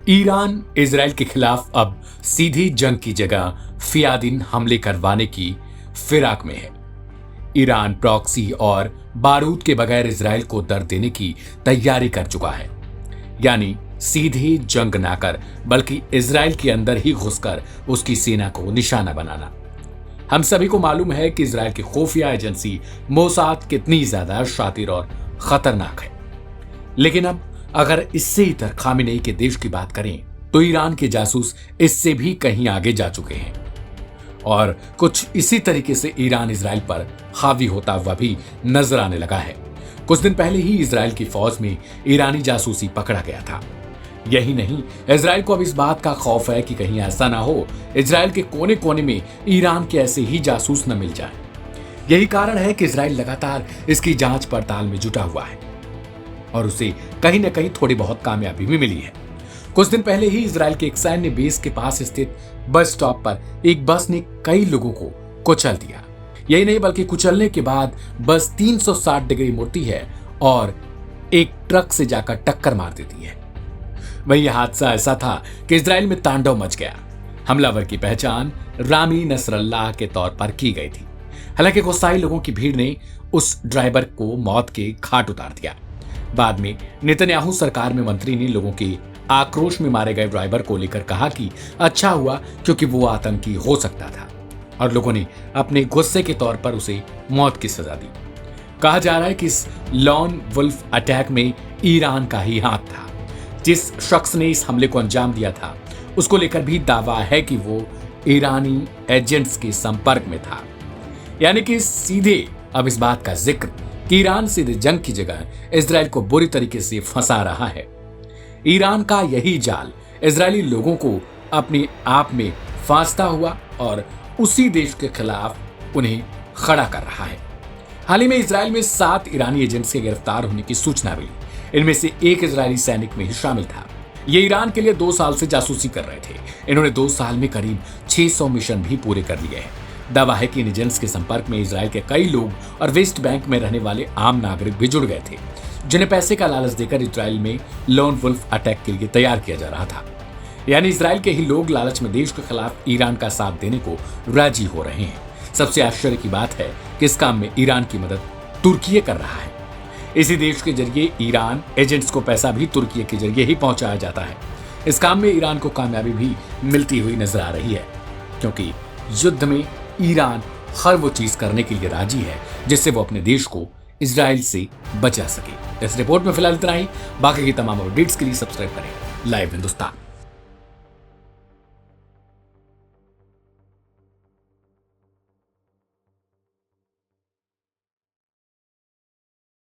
Iran Israel के खिलाफ अब सीधी जंग की जगह फियादीन हमले करवाने की फिराक में है। ईरान प्रॉक्सी और बारूद के बगैर इजराइल को दर्द देने की तैयारी कर चुका है, यानी सीधी जंग ना कर बल्कि इजराइल के अंदर ही घुसकर उसकी सेना को निशाना बनाना। हम सभी को मालूम है कि इजराइल की खुफिया एजेंसी मोसाद कितनी ज्यादा शातिर और खतरनाक है, लेकिन अब अगर इससे इतर खामेनेई के देश की बात करें तो ईरान के जासूस इससे भी कहीं आगे जा चुके हैं और कुछ इसी तरीके से ईरान इजराइल पर हावी होता हुआ भी नजर आने लगा है। कुछ दिन पहले ही इजराइल की फौज में ईरानी जासूसी पकड़ा गया था। यही नहीं, इजराइल को अब इस बात का खौफ है कि कहीं ऐसा ना हो इजराइल के कोने कोने में ईरान के ऐसे ही जासूस न मिल जाए। यही कारण है कि इजराइल लगातार इसकी जांच पड़ताल में जुटा हुआ है और उसे कहीं न कहीं थोड़ी बहुत कामयाबी भी मिली है। कुछ दिन पहले ही इजराइल के एक सैन्य बेस के पास स्थित बस स्टॉप पर एक बस ने कई लोगों को कुचल दिया। यही नहीं बल्कि कुचलने के बाद बस 360 डिग्री मुड़ती है और एक ट्रक से जाकर टक्कर मार देती है। वही यह हादसा ऐसा था कि इजराइल में तांडव मच गया। हमलावर की पहचान रामी नसरल्लाह के तौर पर की गई थी। हालांकि गुस्साई लोगों की भीड़ ने उस ड्राइवर को मौत के घाट उतार दिया। बाद में नेतन्याहू सरकार में मंत्री ने लोगों के आक्रोश में मारे गए ड्राइवर को लेकर कहा कि अच्छा हुआ क्योंकि वो आतंकी हो सकता था, और लोगों ने अपने गुस्से के तौर पर उसे मौत की सजा दी। कहा जा रहा है कि इस लॉन वुल्फ अटैक में ईरान का ही हाथ था। जिस शख्स ने इस हमले को अंजाम दिया था उसको लेकर भी दावा है कि वो ईरानी एजेंट्स के संपर्क में था, यानी कि सीधे अब इस बात का जिक्र कि ईरान सीधे जंग की जगह इजराइल को बुरी तरीके से फंसा रहा है। ईरान का यही जाल इजरायली लोगों को अपने आप में फांसता हुआ और उसी देश के खिलाफ उन्हें खड़ा कर रहा है। हाल ही में इजराइल में 7 ईरानी एजेंट्स के गिरफ्तार होने की सूचना मिली। इनमें से एक इजरायली सैनिक में ही शामिल था। ये ईरान के लिए 2 साल से जासूसी कर रहे थे। इन्होंने 2 साल में करीब 600 मिशन भी पूरे कर लिए हैं। दावा है कि इन एजेंट्स के संपर्क में इजराइल के कई लोग और वेस्ट बैंक में रहने वाले आम नागरिक भी जुड़ गए थे, जिन्हें पैसे का लालच देकर इजराइल में लॉन वुल्फ अटैक के लिए तैयार किया जा रहा था। यानी इजराइल के ही लोग लालच में देश के खिलाफ ईरान का साथ देने को राजी हो रहे हैं। सबसे आश्चर्य की बात है कि इस काम में ईरान की मदद तुर्की कर रहा है। इसी देश के जरिए ईरान एजेंट्स को पैसा भी तुर्की के जरिए ही पहुंचाया जाता है। इस काम में ईरान को कामयाबी भी मिलती हुई नजर आ रही है, क्योंकि युद्ध में ईरान हर वो चीज करने के लिए राजी है जिससे वो अपने देश को इजराइल से बचा सके। इस रिपोर्ट में फिलहाल इतना ही। बाकी की तमाम अपडेट्स के लिए सब्सक्राइब करें लाइव हिंदुस्तान।